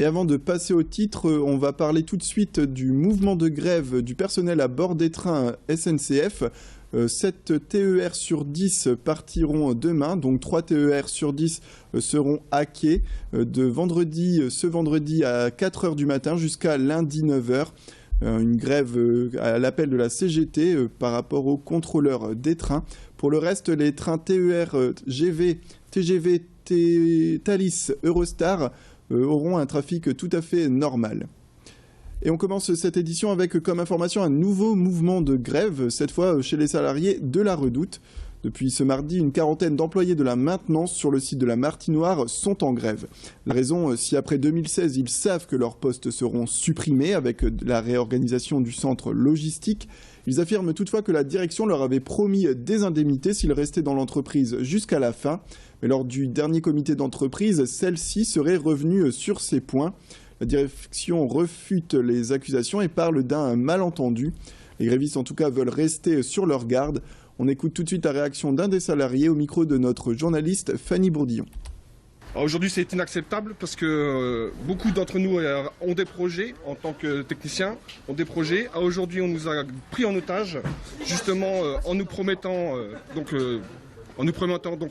Et avant de passer au titre, on va parler tout de suite du mouvement de grève du personnel à bord des trains SNCF. 7 TER sur 10 partiront demain, donc 3 TER sur 10 seront à quai ce vendredi à 4 h du matin jusqu'à lundi 9 h. Une grève à l'appel de la CGT par rapport aux contrôleurs des trains. Pour le reste, les trains TER, GV, TGV, Thalys, Eurostar auront un trafic tout à fait normal. Et on commence cette édition avec comme information un nouveau mouvement de grève, cette fois chez les salariés de la Redoute. Depuis ce mardi, une quarantaine d'employés de la maintenance sur le site de la Martinoire sont en grève. La raison, si après 2016, ils savent que leurs postes seront supprimés avec la réorganisation du centre logistique, ils affirment toutefois que la direction leur avait promis des indemnités s'ils restaient dans l'entreprise jusqu'à la fin. Mais lors du dernier comité d'entreprise, celle-ci serait revenue sur ces points. La direction refute les accusations et parle d'un malentendu. Les grévistes en tout cas veulent rester sur leur garde. On écoute tout de suite la réaction d'un des salariés au micro de notre journaliste Fanny Bourdillon. Aujourd'hui, c'est inacceptable parce que beaucoup d'entre nous ont des projets en tant que techniciens, ont des projets. Aujourd'hui, on nous a pris en otage, justement en nous promettant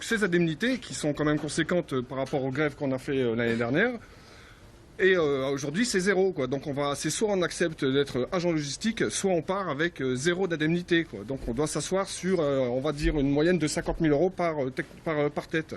ces indemnités qui sont quand même conséquentes par rapport aux grèves qu'on a fait l'année dernière. Et aujourd'hui, c'est zéro, quoi. Donc c'est soit on accepte d'être agent logistique, soit on part avec zéro d'indemnité, quoi. Donc on doit s'asseoir sur, on va dire, une moyenne de 50 000 € par tête.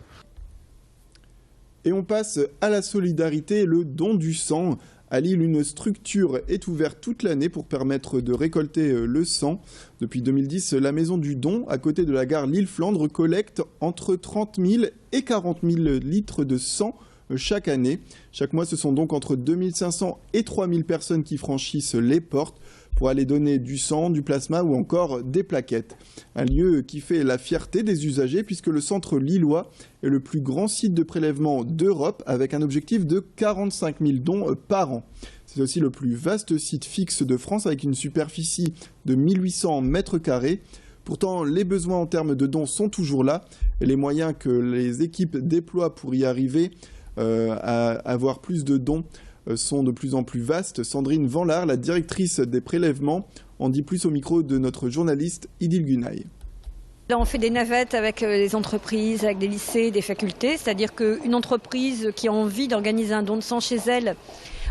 Et on passe à la solidarité, le don du sang. À Lille, une structure est ouverte toute l'année pour permettre de récolter le sang. Depuis 2010, la Maison du Don, à côté de la gare Lille-Flandre, collecte entre 30 000 et 40 000 litres de sang chaque année. Chaque mois, ce sont donc entre 2500 et 3000 personnes qui franchissent les portes pour aller donner du sang, du plasma ou encore des plaquettes. Un lieu qui fait la fierté des usagers puisque le centre lillois est le plus grand site de prélèvement d'Europe avec un objectif de 45 000 dons par an. C'est aussi le plus vaste site fixe de France avec une superficie de 1800 mètres carrés. Pourtant, les besoins en termes de dons sont toujours là et les moyens que les équipes déploient pour y arriver à avoir plus de dons sont de plus en plus vastes. Sandrine Vanlard, la directrice des prélèvements, en dit plus au micro de notre journaliste Idil Gunaï. Là, on fait des navettes avec les entreprises, avec des lycées, des facultés. C'est-à-dire qu'une entreprise qui a envie d'organiser un don de sang chez elle,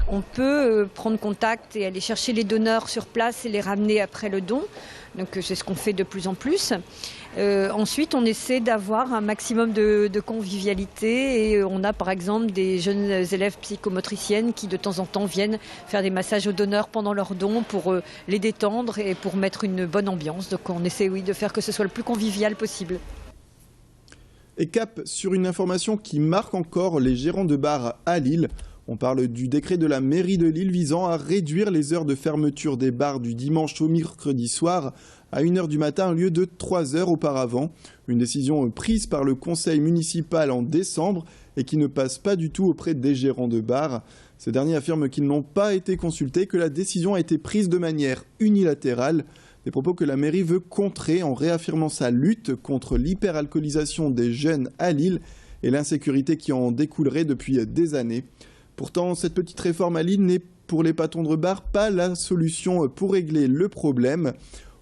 on peut prendre contact et aller chercher les donneurs sur place et les ramener après le don. Donc c'est ce qu'on fait de plus en plus. Ensuite, on essaie d'avoir un maximum de convivialité et on a par exemple des jeunes élèves psychomotriciennes qui de temps en temps viennent faire des massages aux donneurs pendant leur don pour les détendre et pour mettre une bonne ambiance. Donc on essaie de faire que ce soit le plus convivial possible. Et cap sur une information qui marque encore les gérants de bars à Lille. On parle du décret de la mairie de Lille visant à réduire les heures de fermeture des bars du dimanche au mercredi soir à 1 h du matin au lieu de 3 heures auparavant. Une décision prise par le conseil municipal en décembre et qui ne passe pas du tout auprès des gérants de bars. Ces derniers affirment qu'ils n'ont pas été consultés, que la décision a été prise de manière unilatérale. Des propos que la mairie veut contrer en réaffirmant sa lutte contre l'hyperalcoolisation des jeunes à Lille et l'insécurité qui en découlerait depuis des années. Pourtant, cette petite réforme à Lille n'est pour les patrons de bar pas la solution pour régler le problème.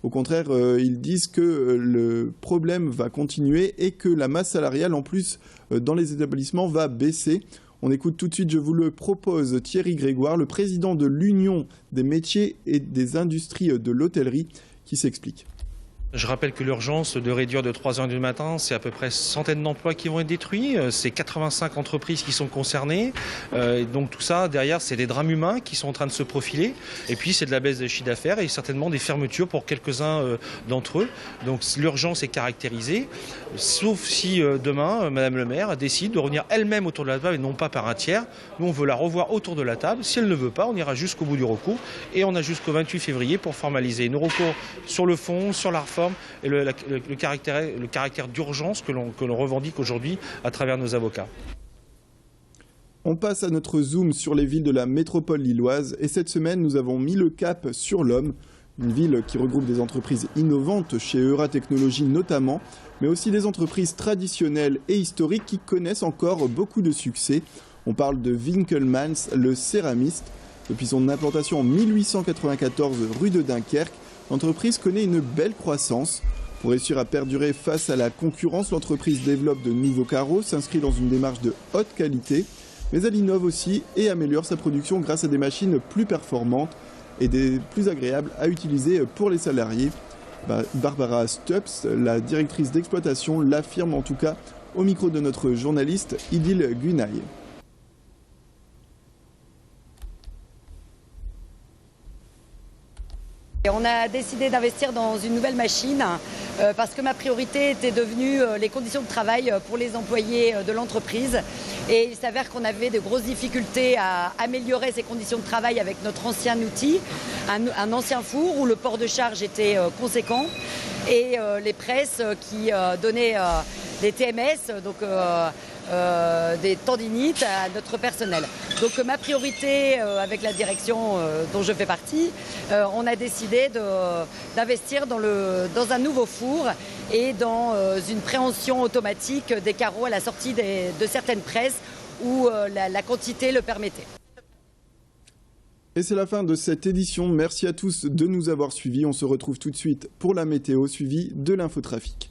Au contraire, ils disent que le problème va continuer et que la masse salariale, en plus, dans les établissements, va baisser. On écoute tout de suite, je vous le propose, Thierry Grégoire, le président de l'Union des métiers et des industries de l'hôtellerie, qui s'explique. Je rappelle que l'urgence de réduire de 3 h du matin, c'est à peu près centaines d'emplois qui vont être détruits, c'est 85 entreprises qui sont concernées, donc tout ça derrière c'est des drames humains qui sont en train de se profiler et puis c'est de la baisse des chiffres d'affaires et certainement des fermetures pour quelques-uns d'entre eux. Donc l'urgence est caractérisée, sauf si demain Madame le maire décide de revenir elle-même autour de la table et non pas par un tiers. Nous on veut la revoir autour de la table, si elle ne veut pas on ira jusqu'au bout du recours et on a jusqu'au 28 février pour formaliser nos recours sur le fond, sur la réforme et le caractère d'urgence que l'on revendique aujourd'hui à travers nos avocats. On passe à notre zoom sur les villes de la métropole lilloise et cette semaine nous avons mis le cap sur l'Homme, une ville qui regroupe des entreprises innovantes chez Euratechnologies notamment, mais aussi des entreprises traditionnelles et historiques qui connaissent encore beaucoup de succès. On parle de Winkelmans, le céramiste. Depuis son implantation en 1894 rue de Dunkerque, l'entreprise connaît une belle croissance. Pour réussir à perdurer face à la concurrence, l'entreprise développe de nouveaux carreaux, s'inscrit dans une démarche de haute qualité, mais elle innove aussi et améliore sa production grâce à des machines plus performantes et des plus agréables à utiliser pour les salariés. Barbara Stubbs, la directrice d'exploitation, l'affirme en tout cas au micro de notre journaliste Idil Gunaï. On a décidé d'investir dans une nouvelle machine parce que ma priorité était devenue les conditions de travail pour les employés de l'entreprise. Et il s'avère qu'on avait de grosses difficultés à améliorer ces conditions de travail avec notre ancien outil, un ancien four où le port de charge était conséquent et les presses qui donnaient des TMS, donc des tendinites à notre personnel. Donc ma priorité avec la direction dont je fais partie, on a décidé d'investir dans un nouveau four et dans une préhension automatique des carreaux à la sortie de certaines presses où la quantité le permettait. Et c'est la fin de cette édition. Merci à tous de nous avoir suivis. On se retrouve tout de suite pour la météo suivie de l'infotrafic.